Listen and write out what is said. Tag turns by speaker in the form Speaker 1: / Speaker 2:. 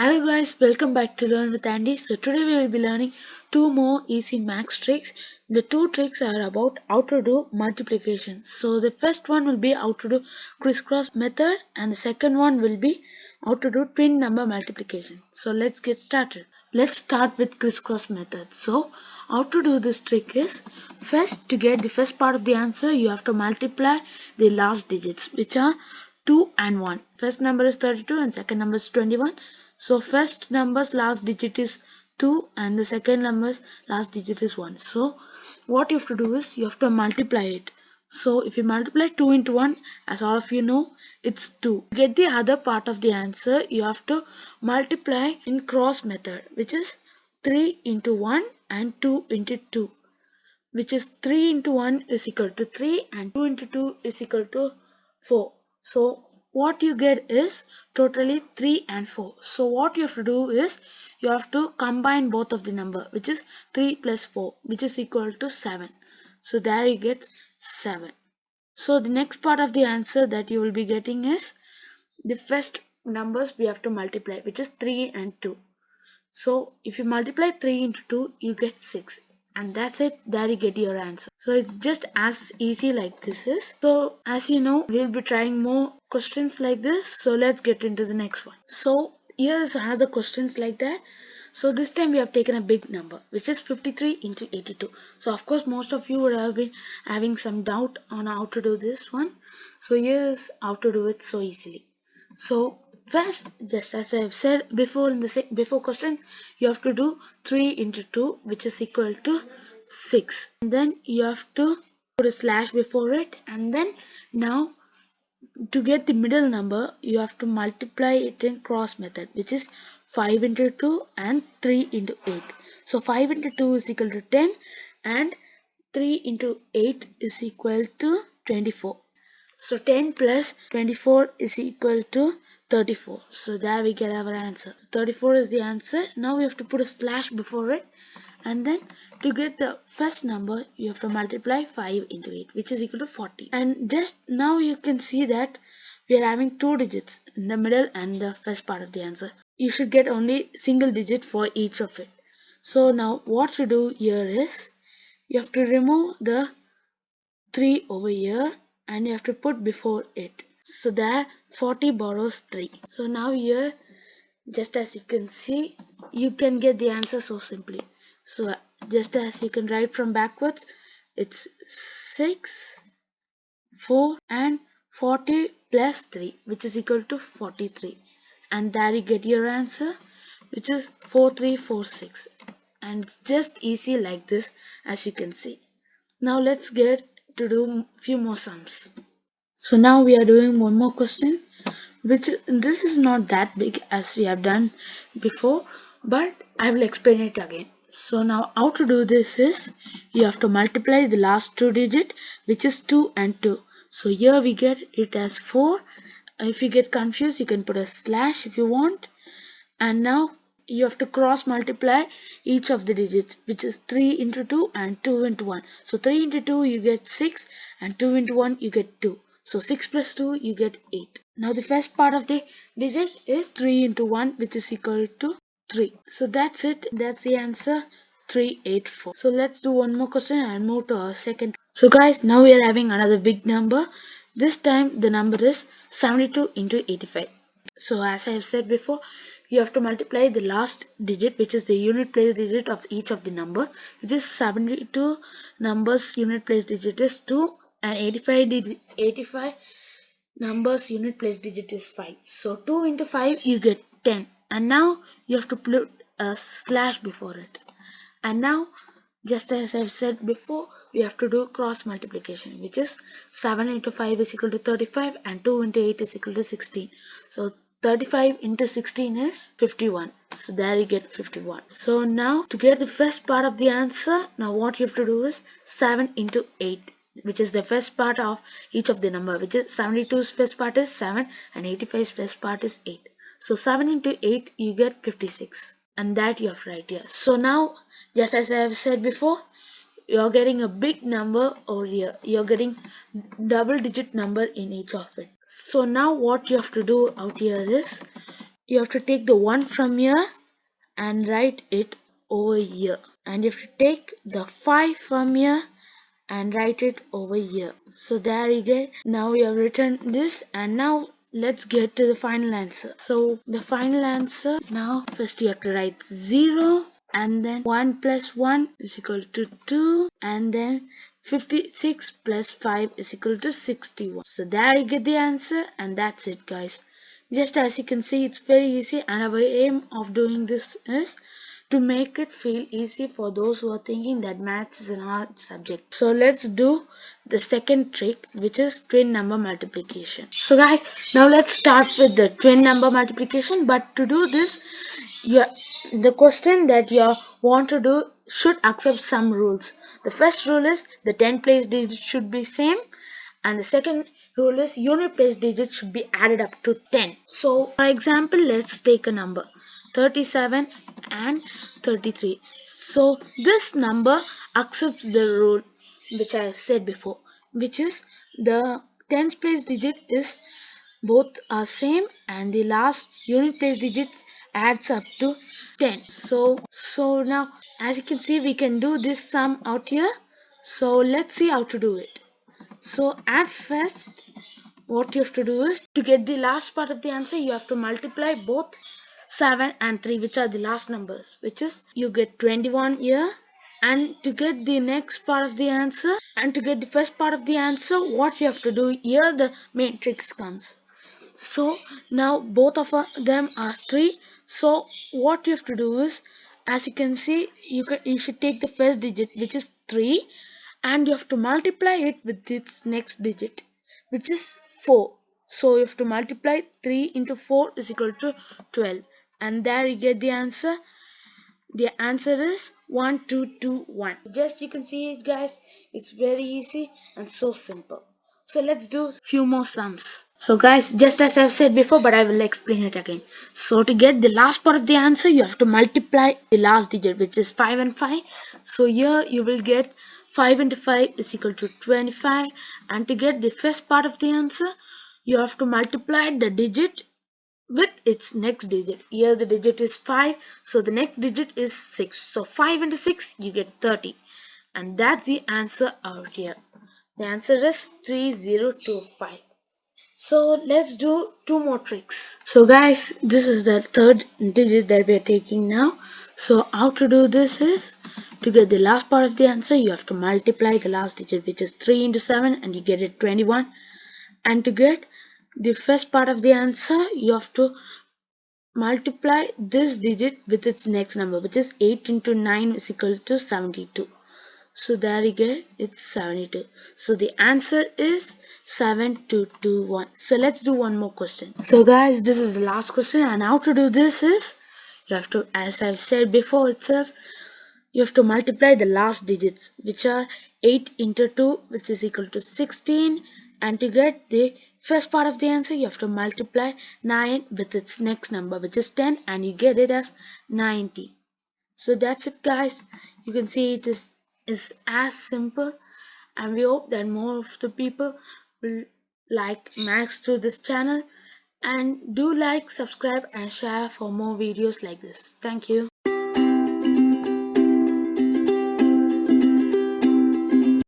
Speaker 1: Hello guys, welcome back to Learn with Andy. So today we will be learning two more easy max tricks. The two tricks are about how to do multiplication. So the first one will be how to do crisscross method and the second one will be how to do twin number multiplication. So let's get started. Let's start with crisscross method. So how to do this trick is, first to get the first part of the answer you have to multiply the last digits, which are 2 and 1. First number is 32 and second number is 21. So first number's last digit is 2 and the second number's last digit is 1. So what you have to do is you have to multiply it. So if you multiply 2 into 1, as all of you know, it's 2. To get the other part of the answer, you have to multiply in cross method, which is 3 into 1 and 2 into 2, which is 3 into 1 is equal to 3 and 2 into 2 is equal to 4. So what you get is totally 3 and 4. So what you have to do is you have to combine both of the number, which is 3 plus 4, which is equal to 7. So there you get 7. So the next part of the answer that you will be getting is the first numbers we have to multiply, which is 3 and 2. So if you multiply 3 into 2, you get 6. And that's it, there you get your answer. So it's just as easy like this is. So as you know, we'll be trying more questions like this. So let's get into the next one. So here is another questions like that. So this time we have taken a big number, which is 53 into 82. So of course most of you would have been having some doubt on how to do this one. So here's how to do it so easily. So first, just as I have said before in the before question, you have to do 3 into 2, which is equal to 6. And then you have to put a slash before it, and then now to get the middle number, you have to multiply it in cross method, which is 5 into 2 and 3 into 8. So 5 into 2 is equal to 10 and 3 into 8 is equal to 24. So 10 plus 24 is equal to 34. So there we get our answer. 34 is the answer. Now we have to put a slash before it. And then to get the first number, you have to multiply 5 into 8, which is equal to 40. And just now you can see that we are having two digits in the middle and the first part of the answer. You should get only single digit for each of it. So now what to do here is, you have to remove the 3 over here and you have to put before it. So there 40 borrows 3. So now here, just as you can see, you can get the answer so simply. So just as you can write from backwards, it's 6, 4 and 40 plus 3, which is equal to 43. And there you get your answer, which is 4346. And it's just easy like this, as you can see. Now let's get to do few more sums. So now we are doing one more question, which this is not that big as we have done before, but I will explain it again. So now how to do this is, you have to multiply the last two digit, which is 2 and 2. So here we get it as 4. If you get confused, you can put a slash if you want. And now you have to cross multiply each of the digits, which is 3 into 2 and 2 into 1. So 3 into 2 you get 6 and 2 into 1 you get 2. So 6 plus 2 you get 8. Now the first part of the digit is 3 into 1, which is equal to 3. So that's it. That's the answer, 384. So let's do one more question and move to our second. So guys, now we are having another big number. This time the number is 72 into 85. So as I have said before, you have to multiply the last digit, which is the unit place digit of each of the number, which is 72 numbers unit place digit is 2 and 85 numbers unit place digit is 5. So 2 into 5 you get 10, and now you have to put a slash before it. And now, just as I've said before, we have to do cross multiplication, which is 7 into 5 is equal to 35 and 2 into 8 is equal to 16. So 35 into 16 is 51. So there you get 51. So now to get the first part of the answer, now what you have to do is 7 into 8, which is the first part of each of the number, which is 72's first part is 7 and 85's first part is 8. So 7 into 8 you get 56, and that you have to write here. So now, just as I have said before, you're getting a big number over here. You're getting double digit number in each of it. So now what you have to do out here is, you have to take the 1 from here and write it over here, and you have to take the 5 from here and write it over here. So there you go. Now we have written this, and now let's get to the final answer. So the final answer, now first you have to write 0, and then 1 plus 1 is equal to 2, and then 56 plus 5 is equal to 61. So there you get the answer, and that's it, guys. Just as you can see, it's very easy, and our aim of doing this is to make it feel easy for those who are thinking that maths is an hard subject. So let's do the second trick, which is twin number multiplication. So guys, now let's start with the twin number multiplication. But to do this, the question that you want to do should accept some rules. The first rule is the 10th place digit should be same, and the second rule is unit place digit should be added up to 10. So for example, let's take a number 37 and 33. So this number accepts the rule which I said before, which is the 10th place digit is both are same and the last unit place digits adds up to 10. So now as you can see, we can do this sum out here. So let's see how to do it. So at first, what you have to do is, to get the last part of the answer, you have to multiply both 7 and 3, which are the last numbers, which is you get 21 here. And to get the next part of the answer, and to get the first part of the answer, what you have to do here, the matrix comes. So now both of them are 3. So what you have to do is, as you can see, you should take the first digit, which is 3, and you have to multiply it with its next digit, which is 4. So you have to multiply 3 into 4 is equal to 12, and there you get the answer. The answer is 1221. Just you can see it, guys. It's very easy and so simple. So let's do few more sums. So guys, just as I've said before, but I will explain it again. So to get the last part of the answer, you have to multiply the last digit, which is 5 and 5. So here you will get 5 into 5 is equal to 25. And to get the first part of the answer, you have to multiply the digit with its next digit. Here the digit is 5, so the next digit is 6. So 5 into 6, you get 30. And that's the answer out here. The answer is 3025. So let's do two more tricks. So guys, this is the third digit that we are taking now. So how to do this is, to get the last part of the answer, you have to multiply the last digit, which is 3 into 7, and you get it 21. And to get the first part of the answer, you have to multiply this digit with its next number, which is 8 into 9 is equal to 72. So there you get, it's 72. So the answer is 7221. So let's do one more question. So guys, this is the last question, and how to do this is, you have to, as I've said before itself, you have to multiply the last digits, which are 8 into 2, which is equal to 16. And to get the first part of the answer, you have to multiply 9 with its next number, which is 10, and you get it as 90. So that's it, guys. You can see it is as simple, and we hope that more of the people will like maths through this channel. And do like, subscribe, and share for more videos like this. Thank you.